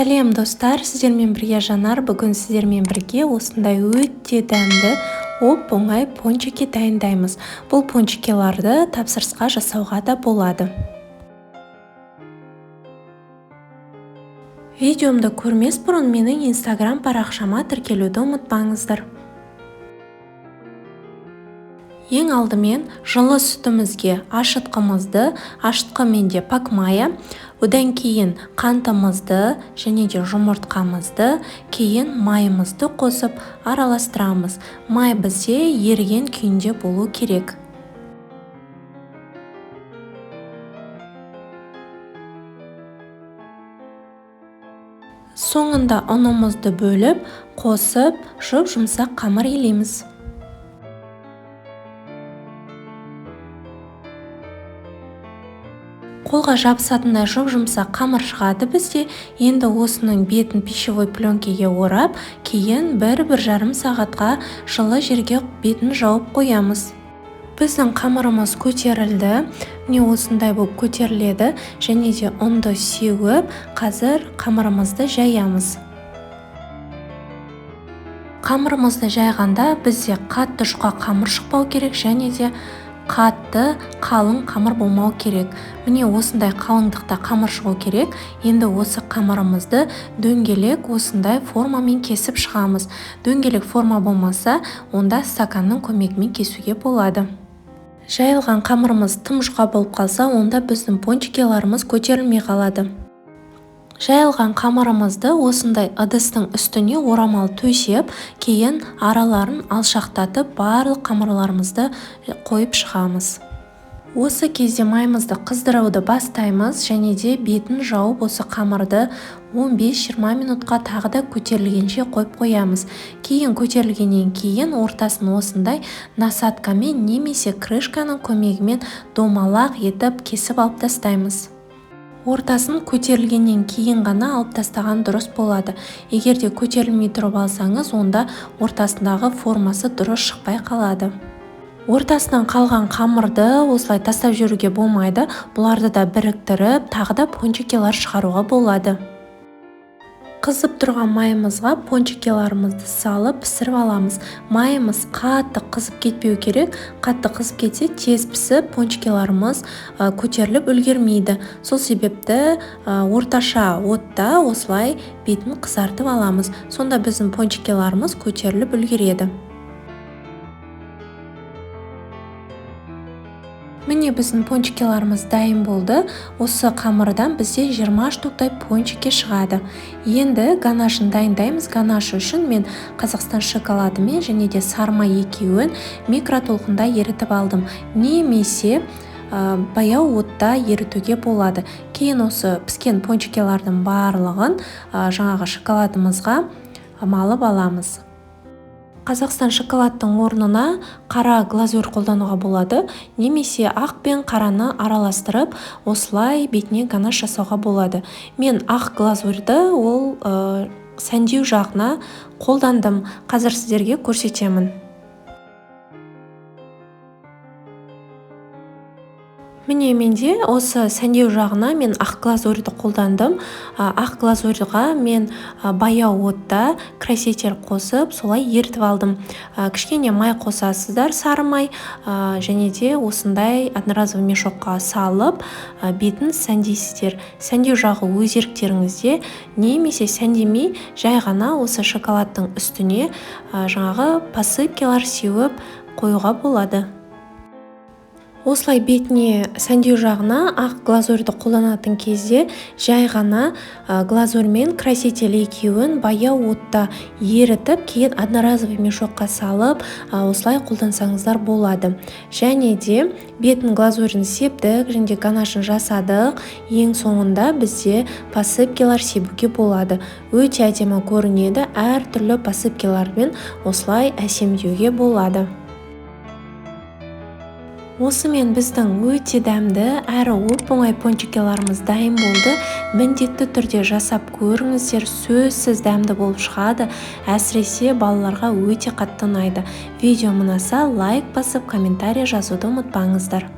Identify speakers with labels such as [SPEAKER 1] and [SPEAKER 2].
[SPEAKER 1] Сәлем достар, сіздермен бірге Жанар. Бүгін сіздермен бірге осындай өте дәмді оп-оңай пончики дайындаймыз. Бұл пончикиларды тапсырысқа жасауға да болады. Видеомды көрмес бұрын менің Instagram парақшама тіркелуді ұмытпаңыздар. Ең алдымен жылы сүтімізге ашытқымен де пакмая, одан кейін қантымызды және де жұмыртқамызды, кейін майымызды қосып араластырамыз. Май бізде еріген күйінде болу керек. Соңында ұнымызды бөліп, қосып, жұмсақ қамыр илейміз. Қолға жабысатындай жұмсақ қамыр шығады бізде. Енді осының бетін пищевой пленкеге орап, кейін 1-1,5 сағатқа жылы жерге бетін жауып қоямыз. Біздің қамырымыз көтерілді. Міне осындай болып көтеріледі және де ұнды сеуіп, қазір қамырымызды жаямыз. Қамырымызды жайғанда бізде қатты жұқа қамыр шықпау керек және де қатты қалың қамыр болмау керек. Міне осындай қалыңдықта қамыр шығу керек. Енді осы қамырымызды дөңгелек осындай формамен кесіп шығамыз. Дөңгелек форма болмаса, онда стаканның көмегімен кесуге болады. Жайылған қамырымыз тым жұқа болып қалса, онда біздің пончикиларымыз көтерілмей қалады. Жайылған қамырымызды осындай ыдыстың үстіне орамал төсеп, кейін араларын алшақтатып, барлық қамырларымызды қойып шығамыз. Осы кезде майымызды қыздыруды бастаймыз және де бетін жауып осы қамырды 15-20 минутқа тағы да көтерілгенше қойып қоямыз. Кейін көтерілгеннен кейін ортасын осындай насаткамен немесе крышканың көмегімен домалақ етіп кесіп алып тастаймыз. Ортасын көтерілгеннен кейін ғана алып тастаған дұрыс болады. Егер де көтерілмей тұрып алсаңыз, онда ортасындағы формасы дұрыс шықпай қалады. Ортасынан қалған қамырды осылай тастап жүруге болмайды. Бұларды да біріктіріп, тағы да пончикилар шығаруға болады. Қызып тұрған майымызға пончикиларымызды салып пісіріп аламыз. Майымыз қатты қызып кетпеу керек. Қатты қызып кетсе, тез пісіп, пончикиларымыз көтеріліп үлгермейді. Сол себепті орташа отта осылай бетін қызартып аламыз. Сонда біздің пончикиларымыз көтеріліп үлгереді. Міне біздің пончикиларымыз дайын болды. Осы қамырдан бізде 20 штуктай пончики шығады. Енді ганашын дайындаймыз. Ганашы үшін мен Қазақстан шоколадымен және де сарма екеуін микротолқында ерітіп алдым. Немесе баяу отта ерітуге болады. Кейін осы піскен пончикилардың барлығын жаңағы шоколадымызға малып аламыз. Қазақстан шоколадтың орнына қара глазурь қолдануға болады, немесе ақ пен қараны араластырып, осылай бетіне ганаш жасауға болады. Мен ақ глазурьді сәндеу жағына қолдандым. Қазір сіздерге көрсетемін. Міне менде осы сәндеу жағына мен ақ глазурьді қолдандым. Ақ глазурьға мен баяу отта краситель қосып, солай ерітіп алдым. Кішкене май қосасыздар, сары май, және де осындай одноразовый мешокқа салып, бетін сәндейсіздер. Сәндеу жағы өз еріктеріңізде, немесе сәндемей, жай ғана осы шоколадтың үстіне жаңағы посыпкалар сеуіп қоюға болады. Осылай бетіне сәндеу жағына ақ глазурьді қолданатын кезде жай ғана глазурь мен краситель екеуін баяу отта ерітіп, кейін одноразовый мешокқа салып, осылай қолдансаңыздар болады. Және де бетін глазурьін септік, және де ганашын жасадық. Ең соңында бізде посыпкалар себуге болады. Өте әдемі көрінеді, әртүрлі посыпкалармен осылай әсемдеуге болады. Осымен біздің өте дәмді әрі оп-оңай пончикиларымыз дайын болды. Міндетті түрде жасап көріңіздер, сөзсіз дәмді болып шығады. Әсіресе балаларға өте қатты ұнайды. Видео ұнаса лайк басып, комментарий жазуды ұмытпаңыздар.